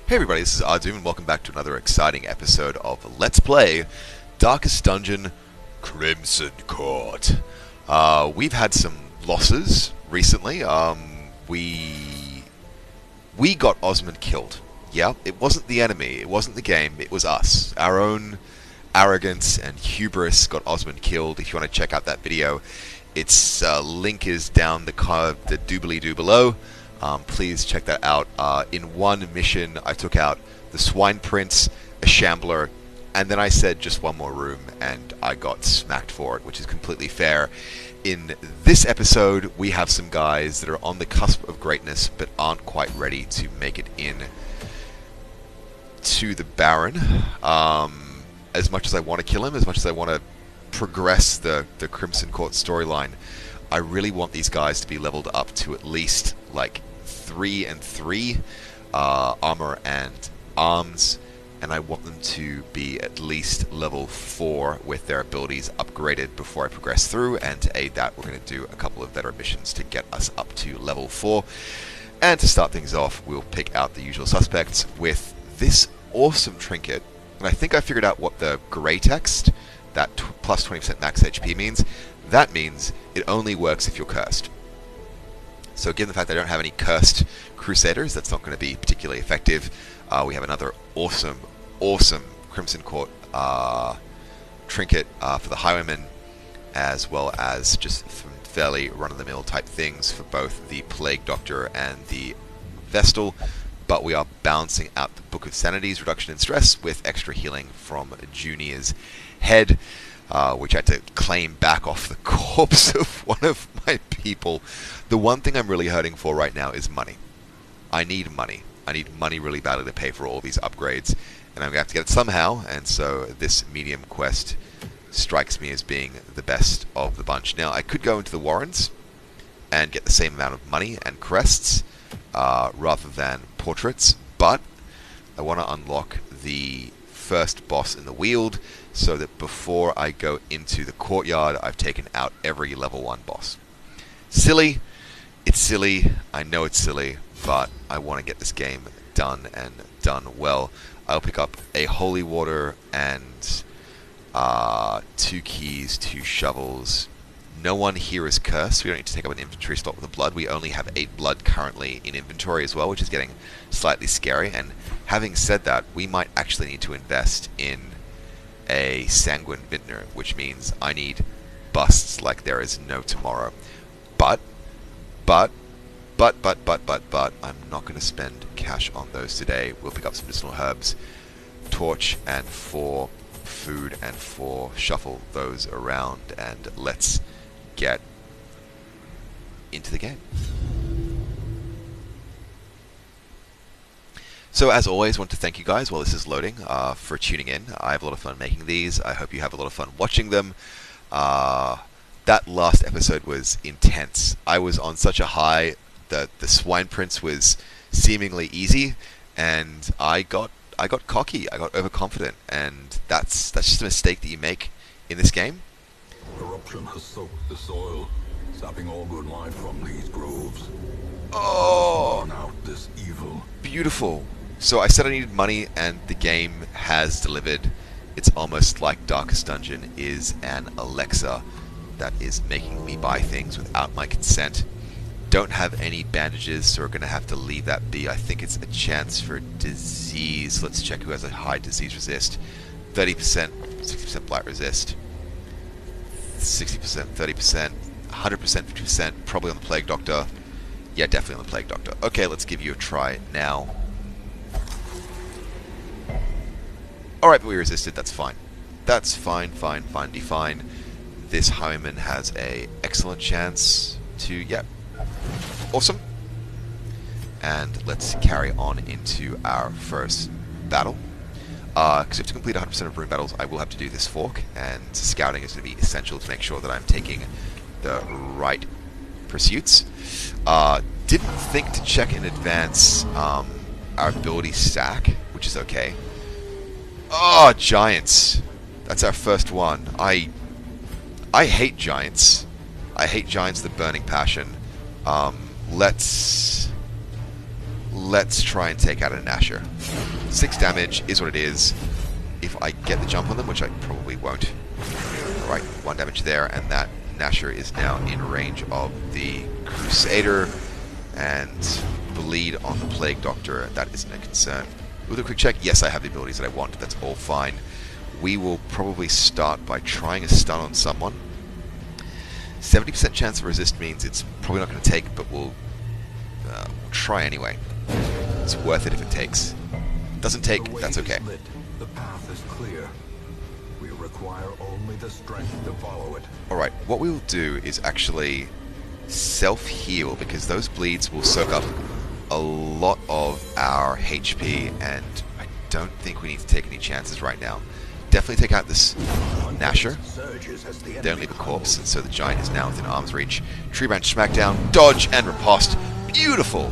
Hey everybody, this is Ahdoom and welcome back to another exciting episode of Let's Play Darkest Dungeon Crimson Court. We've had some losses recently. We got Osmond killed. Yeah, it wasn't the enemy, it wasn't the game, it was us. Our own arrogance and hubris got Osmond killed. If you want to check out that video, its link is down the doobly-doo below. Please check that out. In one mission, I took out the Swine Prince, a Shambler, and then I said just one more room, and I got smacked for it, which is completely fair. In this episode, we have some guys that are on the cusp of greatness, but aren't quite ready to make it in to the Baron. As much as I want to kill him, as much as I want to progress the Crimson Court storyline, I really want these guys to be leveled up to at least, like, 3 and 3 armor and arms, and I want them to be at least level 4 with their abilities upgraded before I progress through, and to aid that we're going to do a couple of veteran missions to get us up to level 4. And to start things off, we'll pick out the usual suspects with this awesome trinket, and I think I figured out what the grey text, that plus 20% max HP means. That means it only works if you're cursed. So given the fact that I don't have any cursed Crusaders, that's not going to be particularly effective. We have another awesome Crimson Court trinket for the Highwaymen, as well as just some fairly run-of-the-mill type things for both the Plague Doctor and the Vestal. But we are balancing out the Book of Sanity's reduction in stress with extra healing from Junior's head, which I had to claim back off the corpse of one of my people. The one thing I'm really hurting for right now is money. I need money. I need money really badly to pay for all these upgrades, and I'm going to have to get it somehow, and so this medium quest strikes me as being the best of the bunch. Now, I could go into the Warrens and get the same amount of money and crests rather than portraits, but I want to unlock the first boss in the Weald, so that before I go into the courtyard, I've taken out every level 1 boss. Silly. It's silly. I know it's silly, but I want to get this game done and done well. I'll pick up a holy water and 2 keys, 2 shovels. No one here is cursed. We don't need to take up an inventory slot with the blood. We only have 8 blood currently in inventory as well, which is getting slightly scary. And having said that, we might actually need to invest in a Sanguine Vintner, which means I need busts like there is no tomorrow. But, I'm not going to spend cash on those today. We'll pick up some medicinal herbs, torch, and 4 food, and 4 shuffle those around, and let's get into the game. So as always, I want to thank you guys while this is loading for tuning in. I have a lot of fun making these. I hope you have a lot of fun watching them. That last episode was intense. I was on such a high that the Swine Prince was seemingly easy, and I got cocky. I got overconfident, and that's just a mistake that you make in this game. Corruption has soaked the soil, sapping all good life from these groves. Oh, out this evil. Beautiful. So I said I needed money, and the game has delivered. It's almost like Darkest Dungeon is an Alexa that is making me buy things without my consent. Don't have any bandages, so we're going to have to leave that be. I think it's a chance for disease. Let's check who has a high disease resist. 30%, 60% blight resist. 60%, 30%, 100%, 50%, probably on the Plague Doctor. Yeah, definitely on the Plague Doctor. Okay, let's give you a try now. Alright, but we resisted, that's fine. That's fine. This Highwayman has a excellent chance to, yep. Awesome. And let's carry on into our first battle. Because to complete 100% of rune battles, I will have to do this fork, and scouting is going to be essential to make sure that I'm taking the right pursuits. Didn't think to check in advance our ability stack, which is okay. Oh, giants! That's our first one. I hate giants. I hate giants with a burning passion. Let's let's try and take out a Gnasher. 6 damage is what it is. If I get the jump on them, which I probably won't. Alright, 1 damage there, and that Gnasher is now in range of the Crusader, and bleed on the Plague Doctor. That isn't a concern. We'll do a quick check. Yes, I have the abilities that I want. That's all fine. We will probably start by trying a stun on someone. 70% chance of resist means it's probably not going to take, but we'll try anyway. It's worth it if it takes. Doesn't take, that's okay. The path is clear. We require only the strength to follow it. Alright, what we will do is actually self-heal, because those bleeds will soak up a lot of our HP, and I don't think we need to take any chances right now. Definitely take out this Gnasher. Don't leave a corpse, and so the giant is now within arm's reach. Tree branch smackdown, dodge, and riposte. Beautiful!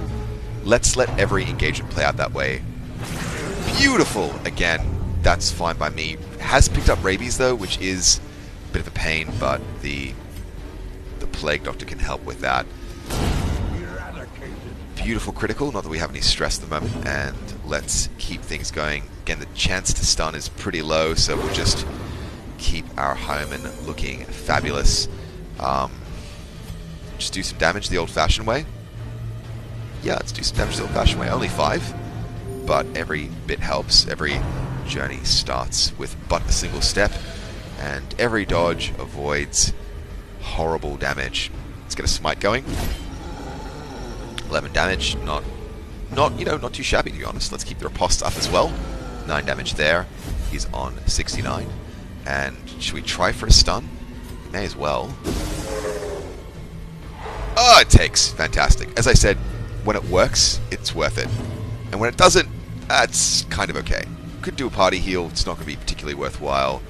Let's let every engagement play out that way. Beautiful! Again, that's fine by me. Has picked up rabies though, which is a bit of a pain, but the Plague Doctor can help with that. Beautiful critical, not that we have any stress at the moment, and let's keep things going. Again, the chance to stun is pretty low, so we'll just keep our Highman looking fabulous. Just do some damage the old-fashioned way. Yeah, let's do some damage the old-fashioned way. Only 5, but every bit helps. Every journey starts with but a single step, and every dodge avoids horrible damage. Let's get a smite going. 11 damage, not too shabby to be honest. Let's keep the riposte up as well. 9 damage there. He's on 69. And should we try for a stun? We may as well. Oh, it takes. Fantastic. As I said, when it works, it's worth it. And when it doesn't, that's kind of okay. Could do a party heal. It's not going to be particularly worthwhile.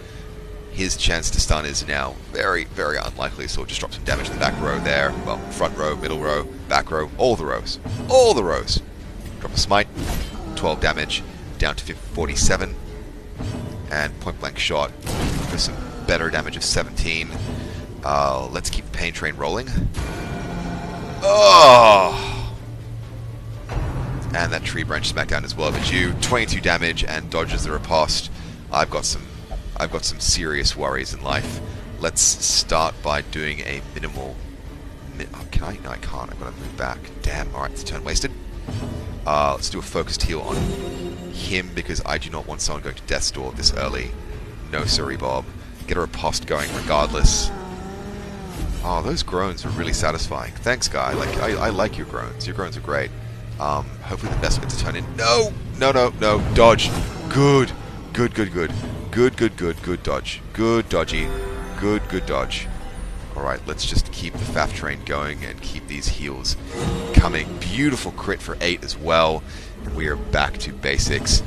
His chance to stun is now very, very unlikely, so we'll just drop some damage in the back row there. Well, front row, middle row, back row, all the rows. All the rows. Drop a smite, 12 damage, down to 47. And point blank shot for some better damage of 17. Let's keep the pain train rolling. Oh! And that tree branch smackdown as well, but you 22 damage and dodges the riposte. I've got some serious worries in life. Let's start by doing a minimal... can I? No, I can't. I've got to move back. Damn. Alright, it's a turn wasted. Let's do a focused heal on him, because I do not want someone going to Death's Door this early. No sorry, Bob. Get a riposte going regardless. Oh, those groans are really satisfying. Thanks, guy. I like your groans. Your groans are great. Hopefully the best gets to turn in. No! No, no, no. Dodge. Good. Good, good, good. Good, good, good, good dodge. Good dodgy. Good, good dodge. Alright, let's just keep the faff train going and keep these heals coming. Beautiful crit for 8 as well. And we are back to basics.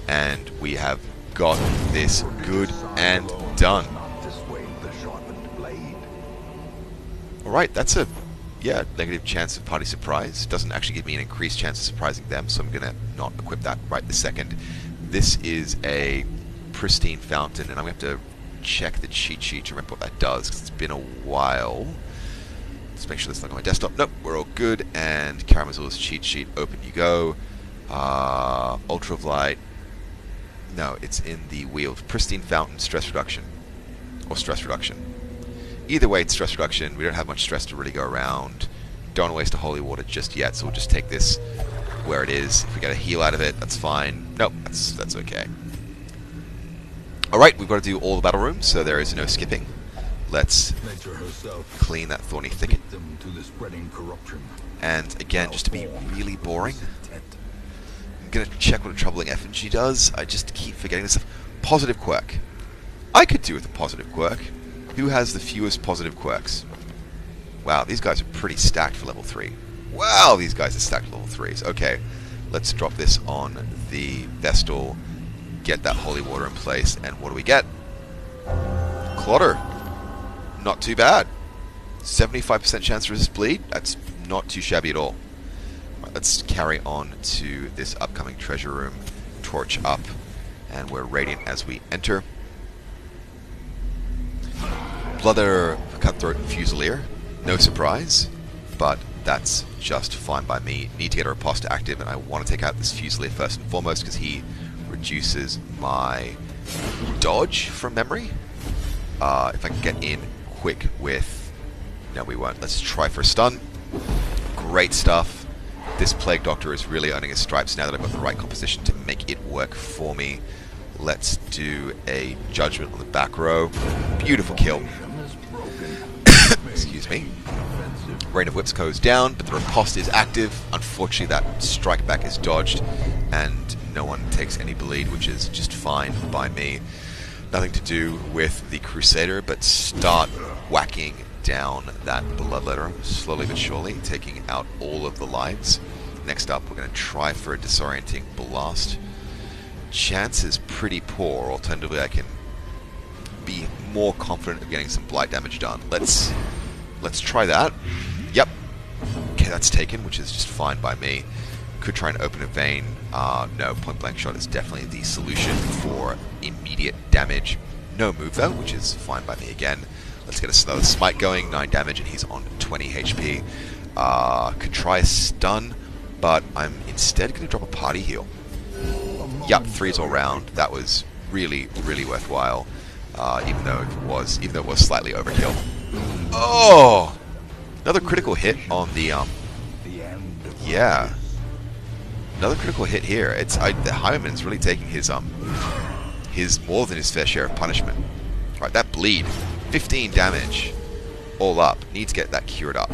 And we have got this good and done. Alright, that's a negative chance of party surprise. Doesn't actually give me an increased chance of surprising them, so I'm going to not equip that right this second. This is a pristine fountain, and I'm going to have to check the cheat sheet to remember what that does, because it's been a while. Let's make sure that's not on my desktop. Nope, we're all good. And Karamazul's cheat sheet, open you go. Ultra of Light. No, it's in the Weald. Pristine fountain, stress reduction. Or stress reduction. Either way, it's stress reduction. We don't have much stress to really go around. Don't want to waste a holy water just yet, so we'll just take this where it is. If we get a heal out of it, that's fine. Nope, that's okay. Alright, we've got to do all the battle rooms, so there is no skipping. Let's clean that thorny thicket. And again, just to be really boring, I'm going to check what a troubling effigy does. I just keep forgetting this stuff. Positive quirk. I could do with a positive quirk. Who has the fewest positive quirks? Wow, these guys are pretty stacked for level 3. Wow, these guys are stacked for level 3s. Okay, let's drop this on the Vestal, get that holy water in place, and what do we get? Clotter. Not too bad. 75% chance to resist bleed. That's not too shabby at all. Right, let's carry on to this upcoming treasure room. Torch up, and we're radiant as we enter. Bloodther Cutthroat Fusilier. No surprise, but That's just fine by me. Need to get a riposte active, and I want to take out this Fusilier first and foremost because he reduces my dodge from memory. If I can get in quick with... No, we won't. Let's try for a stun. Great stuff. This Plague Doctor is really earning his stripes now that I've got the right composition to make it work for me. Let's do a Judgment on the back row. Beautiful kill. Excuse me. Rain of Whips goes down, but the riposte is active. Unfortunately, that strike back is dodged, and no one takes any bleed, which is just fine by me. Nothing to do with the Crusader, but start whacking down that Bloodletter, slowly but surely, taking out all of the lives. Next up, we're going to try for a Disorienting Blast. Chance is pretty poor. Alternatively, I can be more confident of getting some blight damage done. Let's try that. Yep. Okay, that's taken, which is just fine by me. Could try and open a vein. No, point blank shot is definitely the solution for immediate damage. No move though, which is fine by me again. Let's get another smite going, 9 damage, and he's on 20 HP. Could try a stun, but I'm instead going to drop a party heal. Yup, 3s all round. That was really, really worthwhile, even though it was slightly overkill. Oh, another critical hit on the yeah, another critical hit here. The Highwayman's really taking his more than his fair share of punishment. Right, that bleed, 15 damage, all up. Need to get that cured up.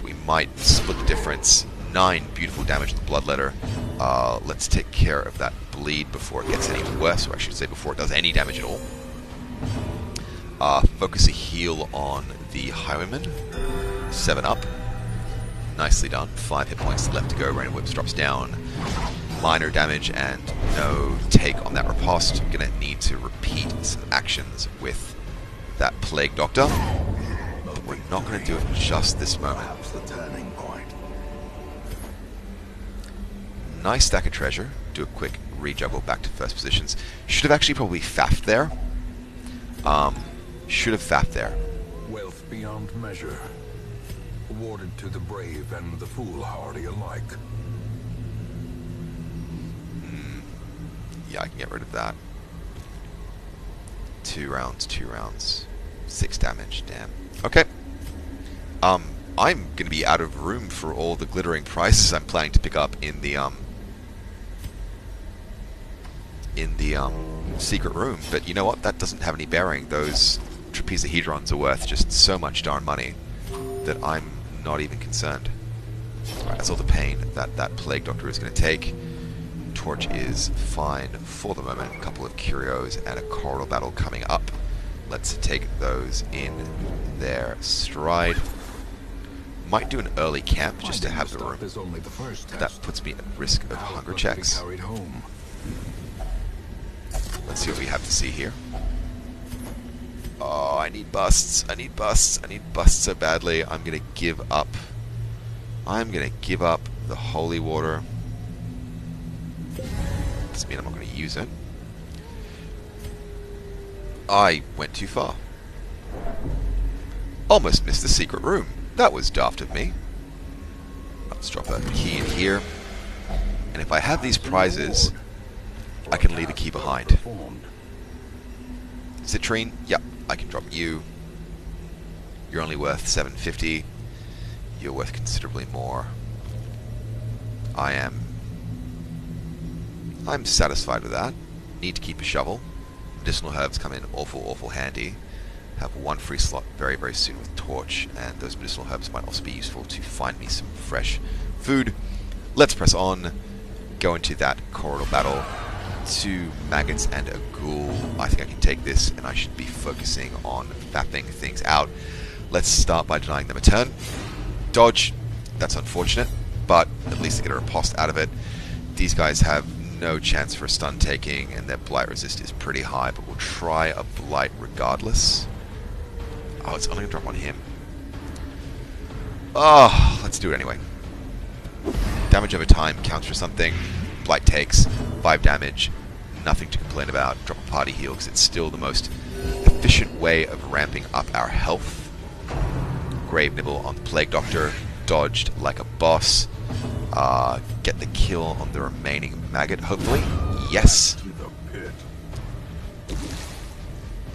We might split the difference. 9 beautiful damage on the Bloodletter. Let's take care of that bleed before it gets any worse, or I should say before it does any damage at all. Focus a heal on the Highwayman. 7 up. Nicely done. 5 hit points left to go. Rain of Whips drops down. Minor damage and no take on that riposte. I'm going to need to repeat some actions with that Plague Doctor. But we're not going to do it just this moment. Nice stack of treasure. Do a quick rejuggle back to first positions. Should have actually probably faffed there. Should have faffed there. Wealth beyond measure, awarded to the brave and the foolhardy alike. Yeah, I can get rid of that. 2 rounds. 6 damage, damn. Okay. I'm gonna be out of room for all the glittering prizes I'm planning to pick up in the secret room, but you know what? That doesn't have any bearing. Those trapezohedrons are worth just so much darn money that I'm not even concerned. Right, that's all the pain that Plague Doctor is going to take. Torch is fine for the moment. A couple of curios and a corridor battle coming up. Let's take those in their stride. Might do an early camp just to have the room. That puts me at risk of hunger checks. Let's see what we have to see here. Oh, I need busts. I need busts so badly. I'm gonna give up. The holy water. Doesn't mean I'm not gonna use it. I went too far. Almost missed the secret room. That was daft of me. Let's drop a key in here. And if I have these prizes, I can leave a key behind. Citrine? Yep, I can drop you. You're only worth 750. You're worth considerably more. I'm satisfied with that. Need to keep a shovel. Medicinal herbs come in awful handy. Have 1 free slot very, very soon with Torch, and those medicinal herbs might also be useful to find me some fresh food. Let's press on. Go into that corridor battle. 2 maggots and a ghoul. I think I can take this, and I should be focusing on fapping things out. Let's start by denying them a turn. Dodge. That's unfortunate, but at least I get a riposte out of it. These guys have no chance for a stun taking, and their blight resist is pretty high, but we'll try a blight regardless. Oh, it's only going to drop on him. Oh, let's do it anyway. Damage over time counts for something. Blight takes 5 damage. Nothing to complain about. Drop a party heal because it's still the most efficient way of ramping up our health. Grave Nibble on the Plague Doctor. Dodged like a boss. Get the kill on the remaining maggot, hopefully. Yes. To the pit.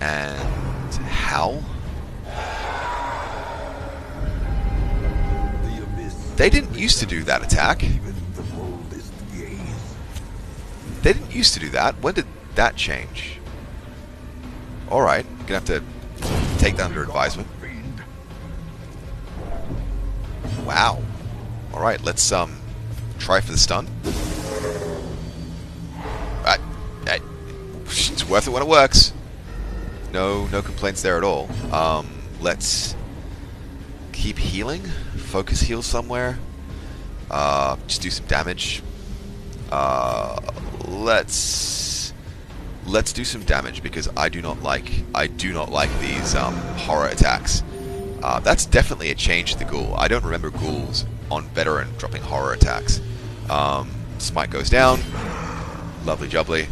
And Howl. The abyss. They didn't used to do that attack. Even the boldest gaze. They didn't used to do that. When did that change? Alright, gonna have to take that under advisement. Fiend. Wow. Alright, let's try for the stun. It's worth it when it works. No complaints there at all. Let's keep healing. Focus heal somewhere. Just do some damage. Let's do some damage because I do not like these horror attacks. That's definitely a change to the ghoul. I don't remember ghouls on veteran dropping horror attacks. Smite goes down. Lovely jubbly.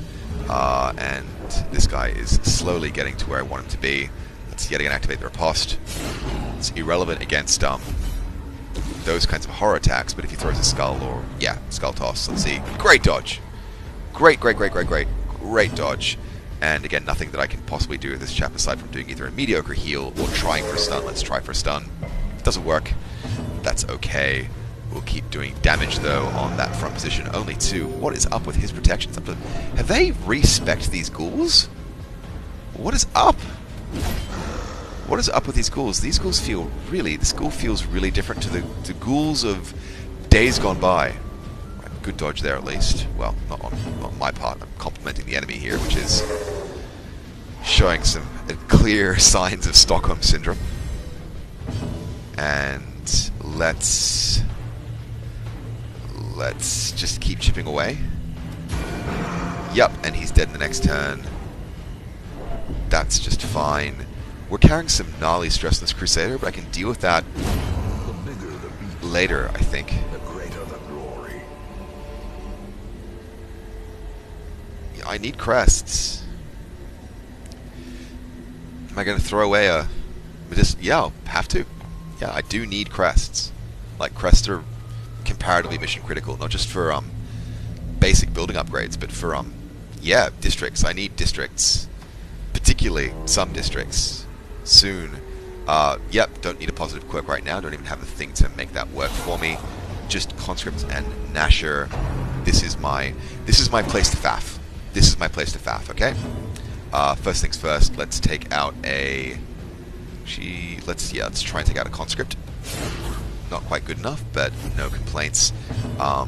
And this guy is slowly getting to where I want him to be. Let's yet again activate the riposte. It's irrelevant against those kinds of horror attacks, but if he throws a skull or, yeah, skull toss, let's see. Great dodge. Great dodge. And again, nothing that I can possibly do with this chap aside from doing either a mediocre heal or trying for a stun. Let's try for a stun. If it doesn't work, that's okay. We'll keep doing damage, though, on that front position. Only 2. What is up with his protections? Have they respected these ghouls? What is up? What is up with these ghouls? These ghouls feel really... This ghoul feels really different to the ghouls of days gone by. Right, good dodge there, at least. Well, not on my part. I'm complimenting the enemy here, which is showing some clear signs of Stockholm Syndrome. And let's just keep chipping away. Yup, and he's dead in the next turn. That's just fine. We're carrying some gnarly stress on this Crusader, but I can deal with that The bigger the beast, later, I think. the greater the glory. Yeah, I need crests. Am I going to throw away a... Yeah, I'll have to. Yeah, I do need crests. Like, crests are comparatively mission critical, not just for basic building upgrades, but for yeah, districts. I need districts, particularly some districts soon. Yep, don't need a positive quirk right now. Don't even have a thing to make that work for me. Just conscript and Nasher. This is my place to faff. This is my place to faff. Okay. First things first. Let's take out a. Let's try and take out a conscript. Not quite good enough, but no complaints. I'll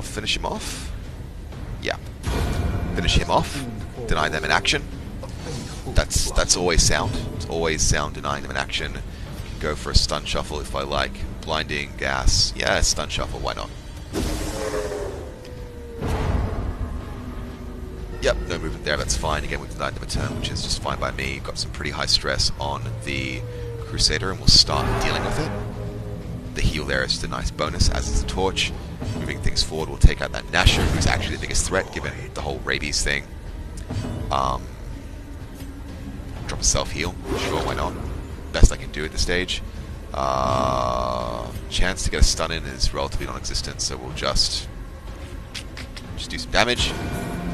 finish him off. Yeah. Finish him off. Deny them in action. That's always sound. It's always sound denying them in action. Go for a stun shuffle if I like. Blinding gas. Yeah, stun shuffle, why not? Yep, no movement there, that's fine. Again, we've denied them a turn, which is just fine by me. Got some pretty high stress on the Crusader, and we'll start dealing with it. The heal there is just a nice bonus, as is the torch. Moving things forward, we'll take out that Nasher, who's actually the biggest threat, given the whole rabies thing. Drop a self-heal, sure, why not? Best I can do at this stage. Chance to get a stun in is relatively non-existent, so we'll just do some damage.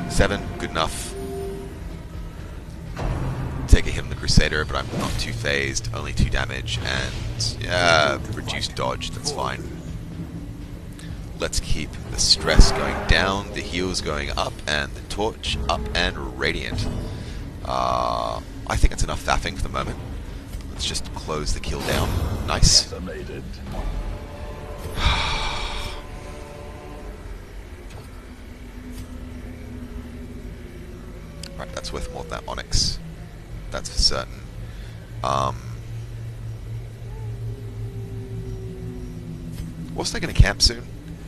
7, good enough. Take a hit on the Crusader, but I'm not too phased. Only 2 damage, and yeah, reduced dodge, that's fine. Let's keep the stress going down, the heals going up, and the torch up and radiant. I think it's enough faffing for the moment. Let's just close the kill down. Nice. Decimated. Right, that's worth more than that Onyx. That's for certain. Wasn't I going to camp soon? I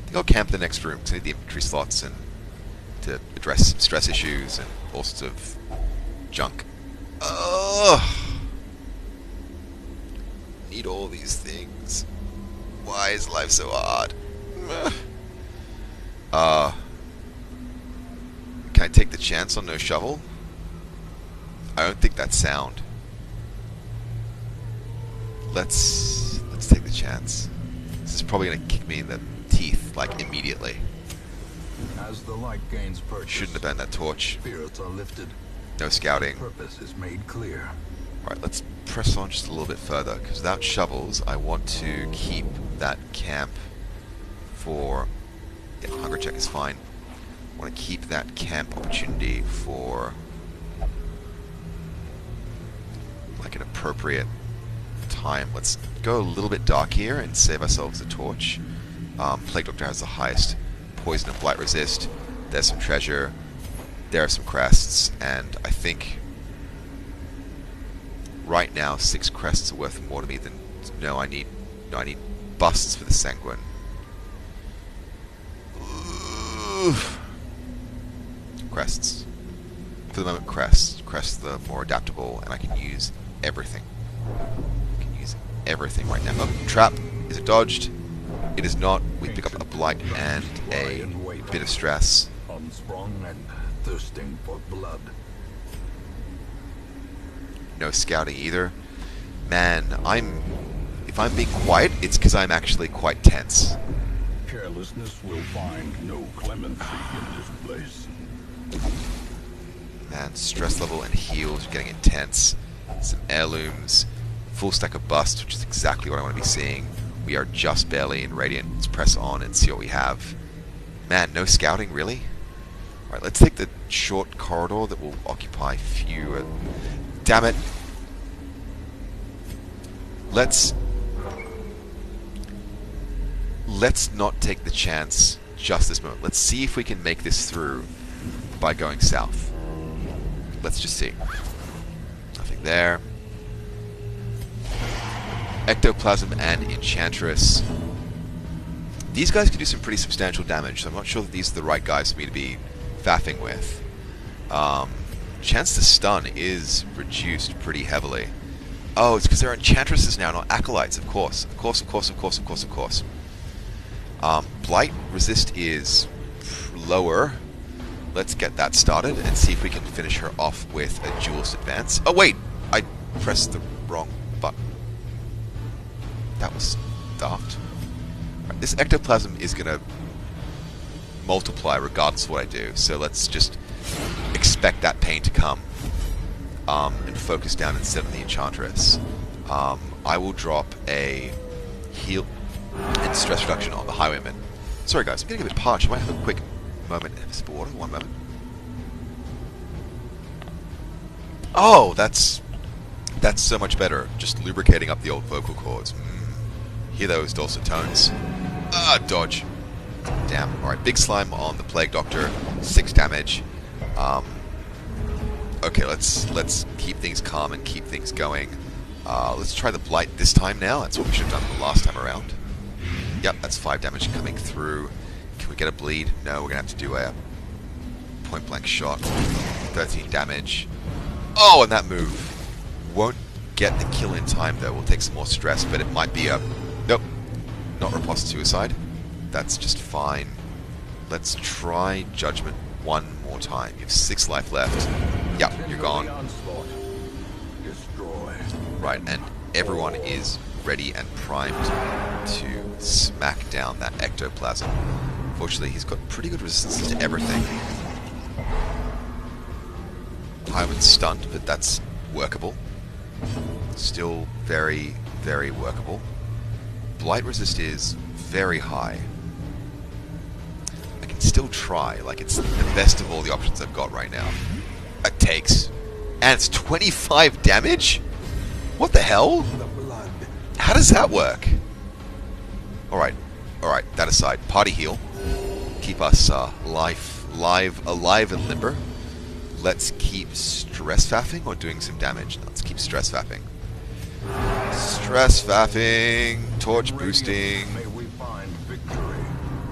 think I'll camp the next room because I need the infantry slots and to address some stress issues and all sorts of junk. Ugh! Need all these things. Why is life so hard? Can I take the chance on no shovel? I don't think that's sound. Let's take the chance. This is probably gonna kick me in the teeth, like, immediately. As the light gains purchase, Shouldn't have burned that torch. spirits are lifted. No scouting. Purpose is made clear. Right, let's press on just a little bit further, because without shovels, I want to keep that camp for... Yeah, hunger check is fine. I want to keep that camp opportunity for... like an appropriate time. Let's go a little bit dark here and save ourselves a torch. Plague Doctor has the highest poison and blight resist. There's some treasure. There are some crests, and I think right now 6 crests are worth more to me than... No, I need busts for the sanguine. Oof. Crests. For the moment, crests. Crests are more adaptable, and I can use everything. I can use everything right now. Oh, trap. Is it dodged? It is not. We pick up a blight and a bit of stress. Unsprung and thirsting for blood. No scouting either. Man, if I'm being quiet, it's because I'm actually quite tense. Carelessness will find no clemency in this place. Man, stress level and heals are getting intense. Some heirlooms. Full stack of bust, which is exactly what I want to be seeing. We are just barely in Radiant. Let's press on and see what we have. Man, no scouting, really? Alright, let's take the short corridor that will occupy fewer... Damn it! Let's not take the chance just this moment. Let's see if we can make this through by going south. Let's just see. Nothing there. Ectoplasm and Enchantress. These guys can do some pretty substantial damage, so I'm not sure that these are the right guys for me to be faffing with. Chance to stun is reduced pretty heavily. Oh, it's because they're Enchantresses now, not Acolytes, of course. Of course. Blight resist is lower. Let's get that started and see if we can finish her off with a duelist advance. Oh wait! I pressed the wrong button. That was daft. Right, this ectoplasm is going to multiply regardless of what I do, so let's just expect that pain to come and focus down instead of the Enchantress. I will drop a heal and stress reduction on the Highwayman. Sorry guys, I'm getting a bit parched. I might have a quick moment of sip of water. One moment. Oh, that's so much better. Just lubricating up the old vocal cords. Hear those dulcet tones. Ah, dodge. Damn. Alright, big slime on the Plague Doctor. 6 damage. Okay, let's keep things calm and keep things going. Let's try the Blight this time now. That's what we should have done the last time around. Yep, that's 5 damage coming through. Can we get a bleed? No, we're going to have to do a point-blank shot. 13 damage. Oh, and that move won't get the kill in time, though. We'll take some more stress, but it might be a... Nope. Not riposte suicide. That's just fine. Let's try Judgment one more time. You have 6 life left. Yep, you're gone. Right, and everyone is ready and primed to smack down that ectoplasm. Fortunately, he's got pretty good resistance to everything. Highwayman's stunned, but that's workable. Still very, very workable. Blight resist is very high. I can still try, like it's the best of all the options I've got right now. It takes. And it's 25 damage? What the hell? How does that work? Alright, that aside. Party heal. Keep us alive and limber. Let's keep stress faffing or doing some damage. Let's keep stress faffing. Stress faffing. Torch boosting.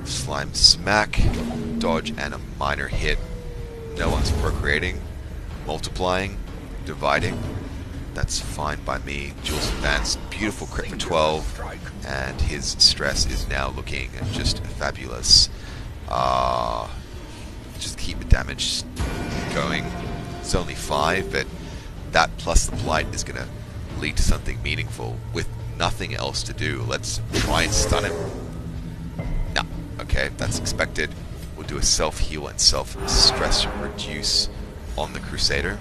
Slime smack. Dodge and a minor hit. No one's procreating. Multiplying. Dividing. That's fine by me. Jules advanced. Beautiful crit for 12. And his stress is now looking just fabulous. Just keep the damage going. It's only 5, but that plus the blight is going to lead to something meaningful with nothing else to do. Let's try and stun him. No. Okay, that's expected. We'll do a self-heal and self-stress reduce on the Crusader.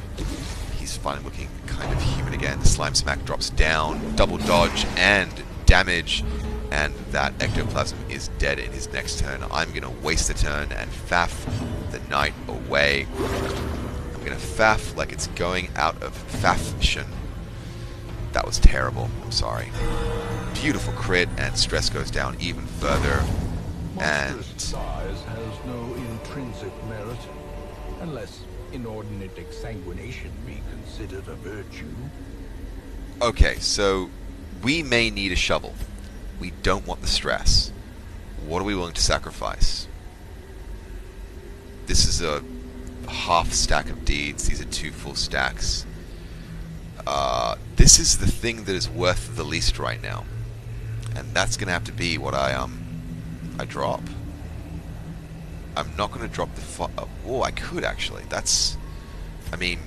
He's finally looking kind of human again. The Slime Smack drops down, double dodge, and damage. And that ectoplasm is dead in his next turn. I'm going to waste the turn and faff the knight away. I'm going to faff like it's going out of fafftion. That was terrible. I'm sorry. Beautiful crit, and stress goes down even further. And size has no intrinsic merit, unless inordinate exsanguination be considered a virtue. okay, so we may need a shovel. We don't want the stress. What are we willing to sacrifice? This is a half stack of deeds. These are 2 full stacks. This is the thing that is worth the least right now, and that's gonna have to be what I drop. I'm not gonna drop the oh, I could actually. I mean,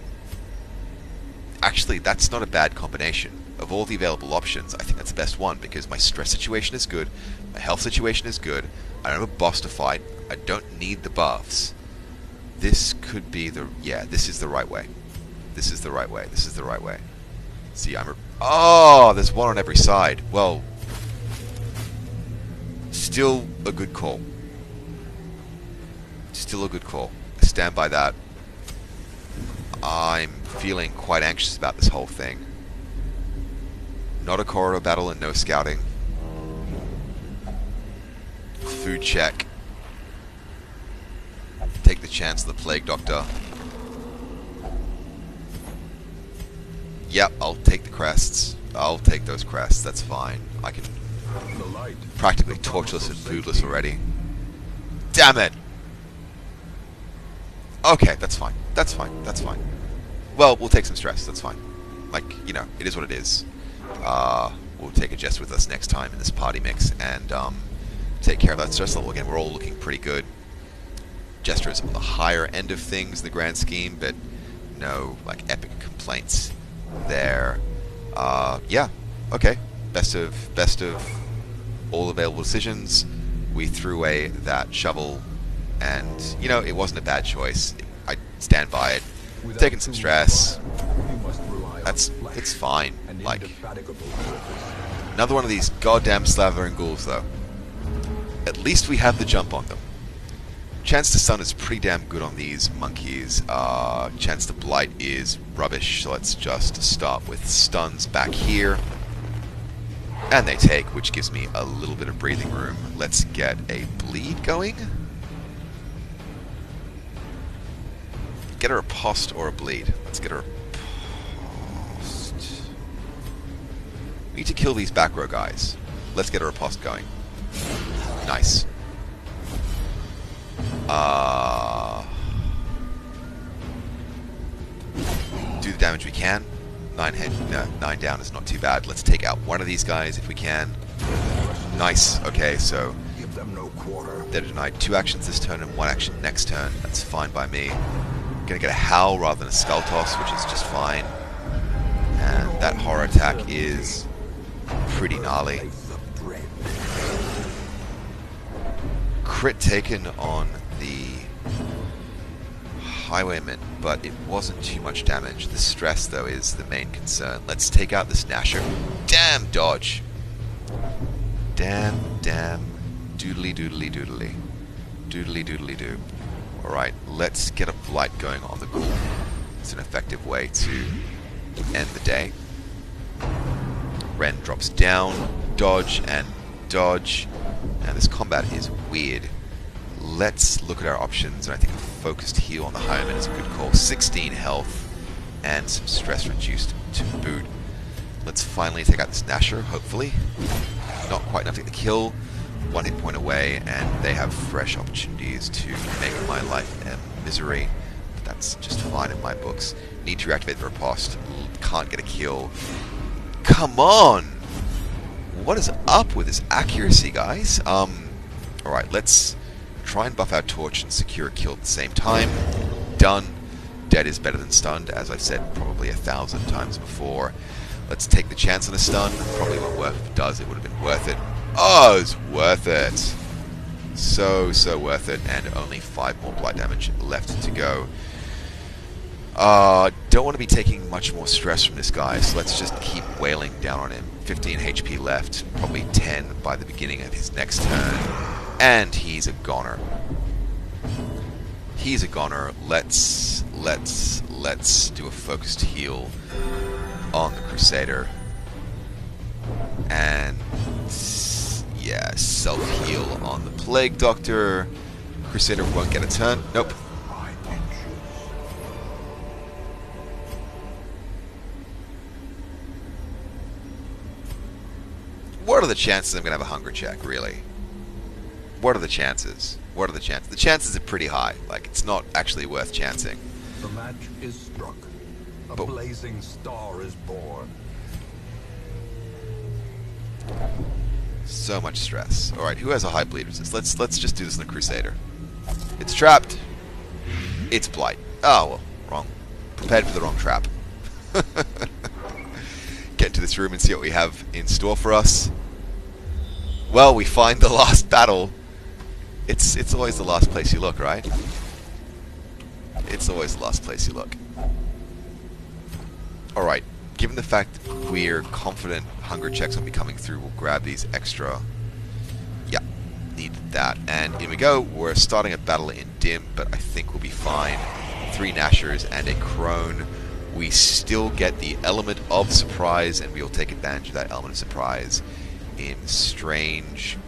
actually, that's not a bad combination. Of all the available options, I think that's the best one, because my stress situation is good, my health situation is good, I don't have a boss to fight, I don't need the buffs. This could be this is the right way. This is the right way. This is the right way. See, oh, there's one on every side. Well, still a good call. Still a good call. I stand by that. I'm feeling quite anxious about this whole thing. Not a corridor battle and no scouting. Food check. Take the chance of the Plague Doctor. Yep, I'll take the crests. I'll take those crests, that's fine. I can practically tortureless and foodless already. Damn it! Okay, that's fine. That's fine. That's fine. Well, we'll take some stress, that's fine. Like, you know, it is what it is. We'll take a Jester with us next time in this party mix and take care of that stress level again. We're all looking pretty good. Jester is on the higher end of things in the grand scheme, but no like epic complaints there. Yeah, okay. Best of all available decisions. We threw away that shovel, and you know, it wasn't a bad choice. I stand by it. Taking some stress. It's fine. Like, another one of these goddamn slavering ghouls, though. At least we have the jump on them. Chance to stun is pretty damn good on these monkeys. Chance to blight is rubbish, so let's just start with stuns back here. And they take, which gives me a little bit of breathing room. Let's get a bleed going. Get her a post or a bleed. Let's get her a post. We need to kill these back row guys. Let's get her a post going. Nice. Do the damage we can. 9 down is not too bad. Let's take out one of these guys if we can. Nice. Okay, so Give them no quarter. they're denied 2 actions this turn and 1 action next turn. That's fine by me. Gonna get a howl rather than a skull toss, which is just fine. And that horror attack is pretty gnarly. Crit taken on the Highwayman, but it wasn't too much damage. The stress, though, is the main concern. Let's take out this Gnasher. Damn dodge! Damn doodly doodly doodly. Doodly doodly doo. Alright, let's get a blight going on the ghoul. It's an effective way to end the day. Ren drops down, dodge, and dodge. And this combat is weird. Let's look at our options, and I think a focused heal on the Highwayman is a good call. 16 health, and some stress reduced to boot. Let's finally take out this Gnasher, hopefully. Not quite enough to get the kill. 1 hit point away, and they have fresh opportunities to make my life a misery. But that's just fine in my books. Need to reactivate the riposte. Can't get a kill. Come on! What is up with this accuracy, guys? Alright, let's try and buff our torch and secure a kill at the same time. Done. dead is better than stunned, as I've said probably 1,000 times before. Let's take the chance on a stun. Probably won't work. If it does, it would have been worth it. Oh, it's worth it. So worth it. And only 5 more blight damage left to go. Don't want to be taking much more stress from this guy, so let's just keep wailing down on him. 15 HP left, probably 10 by the beginning of his next turn. And he's a goner. He's a goner. Let's do a focused heal on the Crusader. And yeah, self-heal on the Plague Doctor. Crusader won't get a turn. Nope. What are the chances I'm going to have a hunger check, really? What are the chances? What are the chances? The chances are pretty high. Like, it's not actually worth chancing. The match is struck. A blazing star is born. So much stress. Alright, who has a high bleed resist? Let's just do this in the Crusader. It's trapped. It's Blight. Oh, well, wrong. Prepared for the wrong trap. Get into this room and see what we have in store for us. Well, we find the last battle. It's always the last place you look, right? It's always the last place you look. Alright, given the fact we're confident hunger checks will be coming through, we'll grab these extra. Yeah, need that. And here we go. We're starting a battle in dim, but I think we'll be fine. 3 Nashers and a Crone. We still get the element of surprise, and we'll take advantage of that element of surprise in strange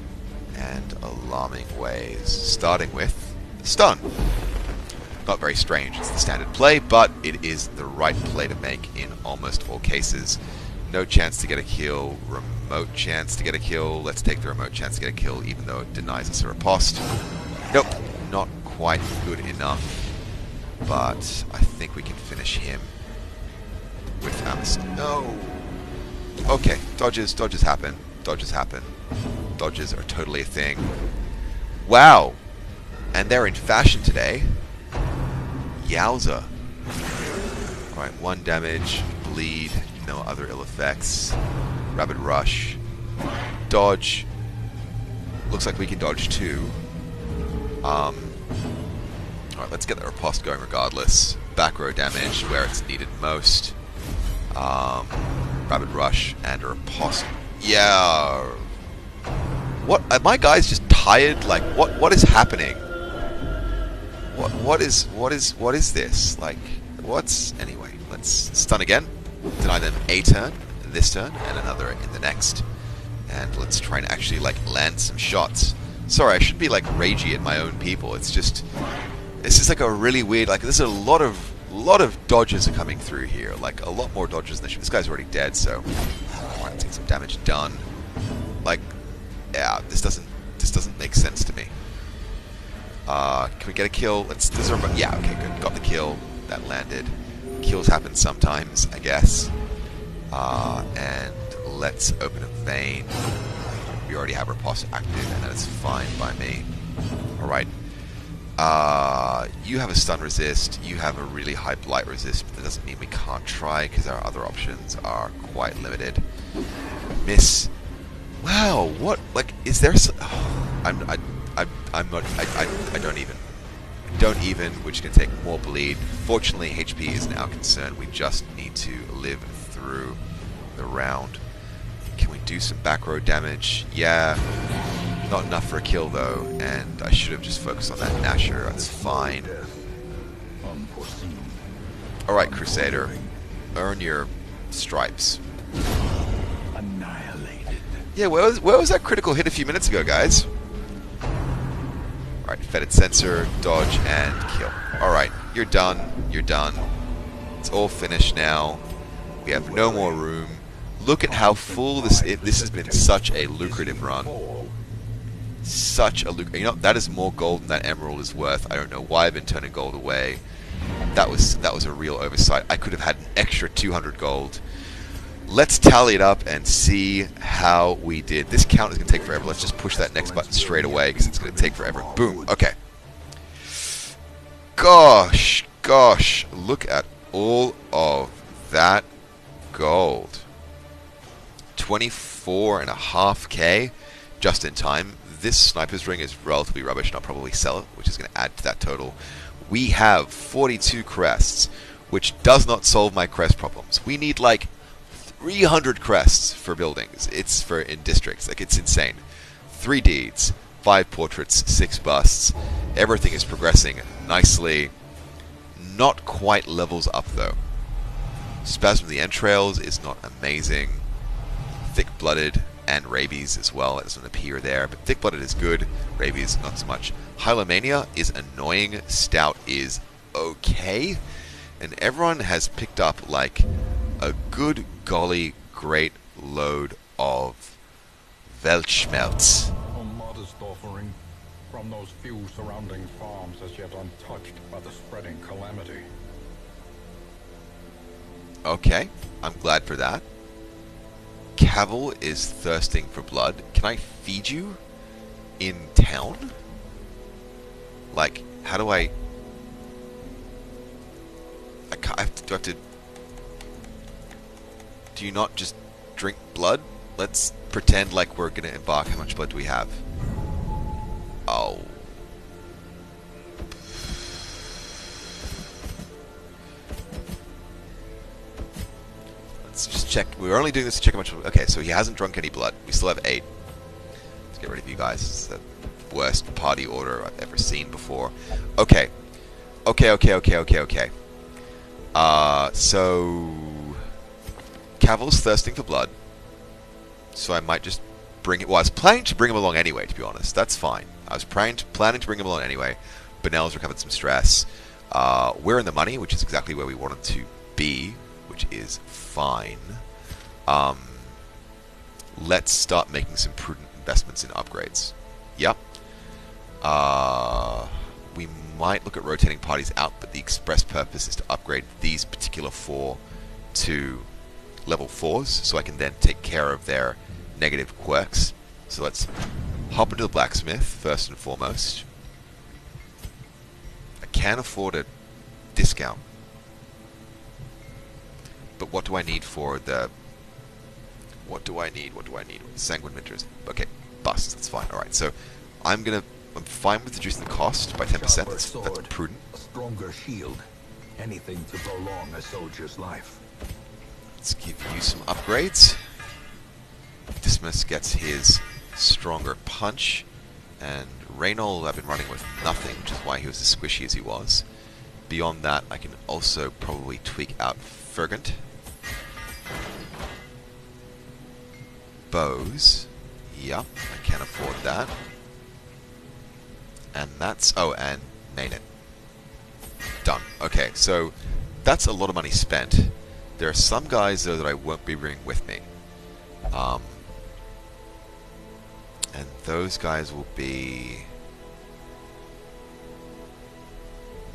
and alarming ways. Starting with stun. Not very strange, it's the standard play, but it is the right play to make in almost all cases. No chance to get a kill, remote chance to get a kill. Let's take the remote chance to get a kill, even though it denies us a riposte. Nope, not quite good enough, but I think we can finish him with Amazon. No! Okay, dodges happen. Dodges happen. Dodges are totally a thing. Wow! And they're in fashion today. Yowza. Alright, 1 damage, bleed, no other ill effects. Rabid rush. Dodge. Looks like we can dodge too. Alright, let's get the riposte going regardless. Back row damage where it's needed most. Rabid rush and a riposte. Yeah. What? Are my guys just tired? Like, what is happening? What is this? Like, what's... Anyway, let's stun again. Deny them a turn, this turn, and another in the next. And let's try and actually, like, land some shots. Sorry, I should be, like, ragey at my own people. It's just... This is, like, a really weird... Like, there's a lot of dodges are coming through here. Like, a lot more dodges than this guy's already dead, so... Alright, let's get some damage done. Like, yeah, this doesn't make sense to me. Can we get a kill? Yeah, okay, good. Got the kill. That landed. Kills happen sometimes, I guess. And let's open a vein. We already have riposte active, and that is fine by me. Alright. You have a stun resist. You have a really high blight resist, but that doesn't mean we can't try, because our other options are quite limited. Miss. Wow, what? Like, is there... I'm not... I don't even. We're just going to take more bleed. Fortunately, HP isn't our concern. We just need to live through the round. Can we do some back row damage? Yeah. Not enough for a kill, though. And I should have just focused on that Nasher. That's fine. Alright, Crusader. Earn your stripes. Annihilated. Yeah, where was that critical hit a few minutes ago, guys? Alright, fetid sensor, dodge, and kill. Alright, you're done. You're done. It's all finished now. We have no more room. Look at how full this has been such a lucrative run. Such a lucrative... You know, that is more gold than that emerald is worth. I don't know why I've been turning gold away. That was a real oversight. I could have had an extra 200 gold. Let's tally it up and see how we did. This count is going to take forever. Let's just push that next button straight away because it's going to take forever. Boom. Okay. Gosh. gosh, look at all of that gold. 24.5k just in time. This sniper's ring is relatively rubbish, and I'll probably sell it, which is going to add to that total. We have 42 crests, which does not solve my crest problems. We need like 300 crests for buildings. It's for in districts. Like, it's insane. 3 deeds, 5 portraits, 6 busts. Everything is progressing nicely. Not quite levels up though. Spasm of the Entrails is not amazing. Thick-blooded and rabies as well. It doesn't appear there, but thick-blooded is good. Rabies not so much. Hylomania is annoying. Stout is okay. And everyone has picked up like a good golly great load of Weltschmelz. A modest offering from those few surrounding farms as yet untouched by the spreading calamity. Okay, I'm glad for that. Cavil is thirsting for blood. Can I feed you in town? Like, how do I... do I have to... Do you not just drink blood? Let's pretend like we're going to embark. How much blood do we have? Oh. Let's just check. We're only doing this to check how much... Okay, so he hasn't drunk any blood. We still have 8. Let's get rid of you guys. It's the worst party order I've ever seen before. Okay. Okay. So... Cavil's thirsting for blood. So I might just bring it... Well, I was planning to bring him along anyway, to be honest. That's fine. I was planning to bring him along anyway. Benel's recovered some stress. We're in the money, which is exactly where we wanted to be, which is fine. Let's start making some prudent investments in upgrades. Yep. We might look at rotating parties out, but the express purpose is to upgrade these particular 4 to level 4s, so I can then take care of their negative quirks. So let's hop into the blacksmith first and foremost. I can afford a discount, but what do I need for the... What do I need? Sanguine Winters. Okay, busts, that's fine. Alright, so I'm fine with reducing the cost by 10%. That's prudent. A stronger shield. Anything to prolong a soldier's life. Let's give you some upgrades. Dismas gets his stronger punch, and Reynold I've been running with nothing, which is why he was as squishy as he was. Beyond that, I can also probably tweak out Fergant. Bows. Yep, I can afford that. And that's... Oh, and Nainit. Done. Okay, so that's a lot of money spent. There are some guys, though, that I won't be bringing with me. And those guys will be...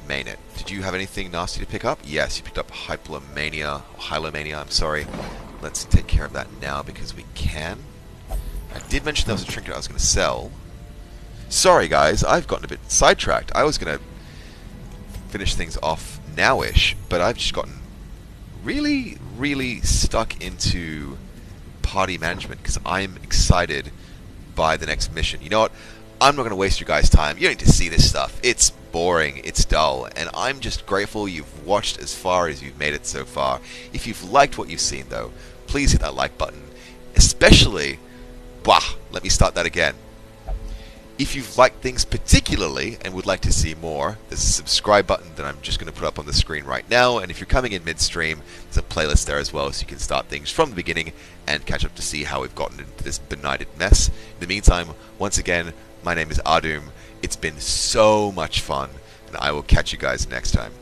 Mainit. Did you have anything nasty to pick up? Yes, you picked up Hylomania, I'm sorry. Let's take care of that now because we can. I did mention there was a trinket I was going to sell. Sorry, guys, I've gotten a bit sidetracked. I was going to finish things off now-ish, but I've just gotten really stuck into party management because I'm excited by the next mission. You know what? I'm not going to waste your guys' time. You don't need to see this stuff. It's boring, it's dull, and I'm just grateful you've watched as far as you've made it so far. If you've liked what you've seen, though, please hit that like button. Especially, let me start that again. If you've liked things particularly and would like to see more, there's a subscribe button that I'm just going to put up on the screen right now, and if you're coming in midstream, there's a playlist there as well, so you can start things from the beginning and catch up to see how we've gotten into this benighted mess. In the meantime, once again, my name is Ahdoom. It's been so much fun, and I will catch you guys next time.